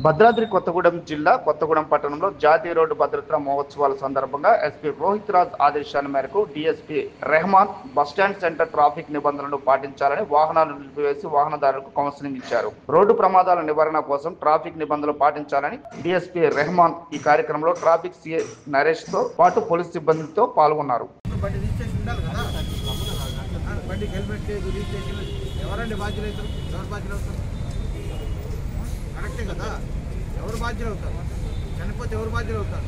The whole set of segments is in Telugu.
భద్రాద్రి కొత్తగూడెం జిల్లా కొత్తగూడెం పట్టణంలో జాతీయ రోడ్డు భద్రతా మహోత్సవాల సందర్భంగా ఎస్పీ రోహిత్ రాజ్ ఆదేశాల మేరకు DSP Rehman bus stand centre traffic నిబంధనలను పాటించాలని వాహనాలు నిలిపివేసి వాహనదారులకు కౌన్సిలింగ్ ఇచ్చారు. రోడ్డు ప్రమాదాల నివారణ కోసం ట్రాఫిక్ నిబంధనలు పాటించాలని డీఎస్పీ రెహమాన్ ఈ కార్యక్రమంలో ట్రాఫిక్ సిఐ నరేష్ తో పాటు పోలీస్ సిబ్బందితో పాల్గొన్నారు. కరెక్టే కదా, ఎవరు బాధ్యులు అవుతారు? చనిపోతే ఎవరు బాధ్యులు అవుతారు?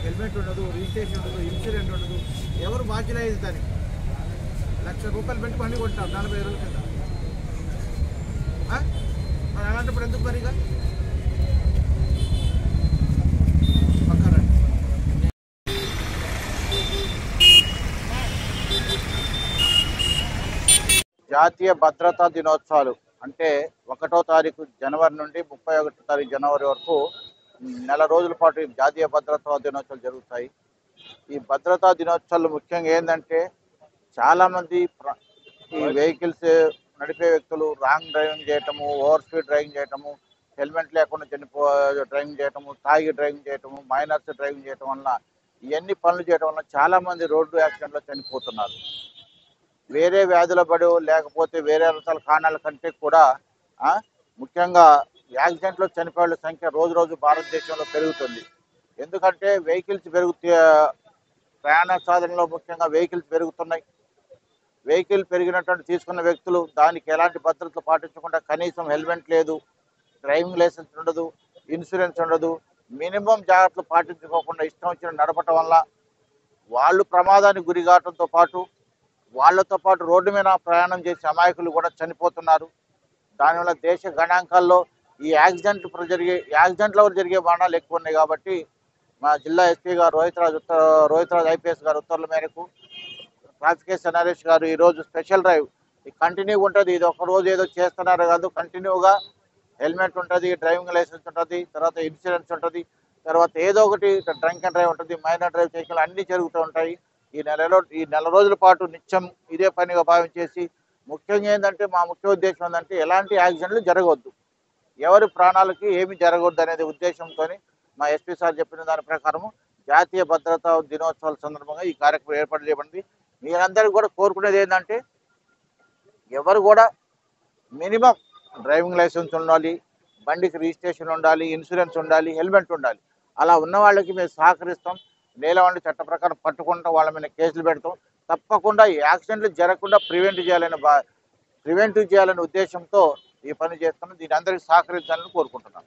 హెల్మెట్ ఉండదు, రిజిస్ట్రేషన్ ఉండదు, ఇన్సూరెన్స్ ఉండదు, ఎవరు బాధ్యులు అయ్యేది? దానికి ₹1,00,000 పెట్టి బండి కొంటాం 40 రోజుల కింద. మరి అలాంటప్పుడు ఎందుకు మరిగా జాతీయ భద్రతా దినోత్సవాలు అంటే 1వ తారీఖు జనవరి నుండి 31వ తారీఖు జనవరి వరకు నెల రోజుల పాటు జాతీయ భద్రతా దినోత్సవాలు జరుగుతాయి. ఈ భద్రతా దినోత్సవాలు ముఖ్యంగా ఏంటంటే చాలామంది ఈ వెహికల్స్ నడిపే వ్యక్తులు రాంగ్ డ్రైవింగ్ చేయటము, ఓవర్ స్పీడ్ డ్రైవింగ్ చేయటము, హెల్మెట్ లేకుండా డ్రైవింగ్ చేయటము, తాగి డ్రైవింగ్ చేయటము, మైనర్స్ డ్రైవింగ్ చేయటం వల్ల ఇవన్నీ పనులు చేయడం వల్ల చాలామంది రోడ్డు యాక్సిడెంట్లో చనిపోతున్నారు. వేరే వ్యాధుల పడి లేకపోతే వేరే రకాల కారణాల కంటే కూడా ముఖ్యంగా యాక్సిడెంట్లో చనిపోయే సంఖ్య రోజు రోజు భారతదేశంలో పెరుగుతుంది. ఎందుకంటే వెహికల్స్ ప్రయాణ సాధనలో ముఖ్యంగా వెహికల్స్ పెరుగుతున్నాయి. వెహికల్ పెరిగినటువంటి తీసుకున్న వ్యక్తులు దానికి ఎలాంటి భద్రతలు పాటించకుండా కనీసం హెల్మెట్ లేదు, డ్రైవింగ్ లైసెన్స్ ఉండదు, ఇన్సూరెన్స్ ఉండదు, మినిమం జాగ్రత్తలు పాటించుకోకుండా ఇష్టం వచ్చిన నడపటం వల్ల వాళ్ళు ప్రమాదానికి గురి కావడంతో పాటు వాళ్ళతో పాటు రోడ్డు మీద ప్రయాణం చేసే అమాయకులు కూడా చనిపోతున్నారు. దానివల్ల దేశ గణాంకాల్లో ఈ యాక్సిడెంట్ల వల్ల జరిగే మరణాలు ఎక్కువ ఉన్నాయి. కాబట్టి మా జిల్లా ఎస్పీ గారు రోహిత్ రాజ్ ఐపీఎస్ గారు ఉత్తర్వుల మేరకు ట్రాఫిక్ ఎస్ఐ నరేష్ గారు ఈరోజు స్పెషల్ డ్రైవ్ కంటిన్యూ ఉంటుంది. ఇది ఒక రోజు ఏదో చేస్తున్నారు కాదు, కంటిన్యూగా హెల్మెట్ ఉంటుంది, డ్రైవింగ్ లైసెన్స్ ఉంటుంది, తర్వాత ఇన్సూరెన్స్ ఉంటుంది, తర్వాత ఏదో ఒకటి డ్రంక్ అండ్ డ్రైవ్ ఉంటుంది, మైనర్ డ్రైవ్ సైకిల్ అన్నీ జరుగుతూ ఉంటాయి. ఈ నెల రోజుల పాటు నిత్యం ఇదే పనిగా భావించేసి ముఖ్యంగా ఏంటంటే మా ముఖ్య ఉద్దేశం ఏంటంటే ఎలాంటి యాక్సిడెంట్లు జరగవద్దు, ఎవరి ప్రాణాలకి ఏమి జరగవద్దు అనేది ఉద్దేశంతో మా ఎస్పీ సార్ చెప్పిన దాని ప్రకారము జాతీయ భద్రతా దినోత్సవాల సందర్భంగా ఈ కార్యక్రమం ఏర్పాటు చేయబడింది. మీరందరికీ కూడా కోరుకునేది ఏంటంటే ఎవరు కూడా మినిమం డ్రైవింగ్ లైసెన్స్ ఉండాలి, బండికి రిజిస్ట్రేషన్ ఉండాలి, ఇన్సూరెన్స్ ఉండాలి, హెల్మెట్ ఉండాలి. అలా ఉన్న వాళ్ళకి మేము సహకరిస్తాం. నీలవండి చట్ట ప్రకారం పట్టుకుంటాం, వాళ్ళ మీద కేసులు పెడతాం. తప్పకుండా యాక్సిడెంట్లు జరగకుండా ప్రివెంటివ్ చేయాలనే ఉద్దేశంతో ఈ పని చేస్తున్నాం. దీని అందరికీ సహకరించాలని కోరుకుంటున్నాం.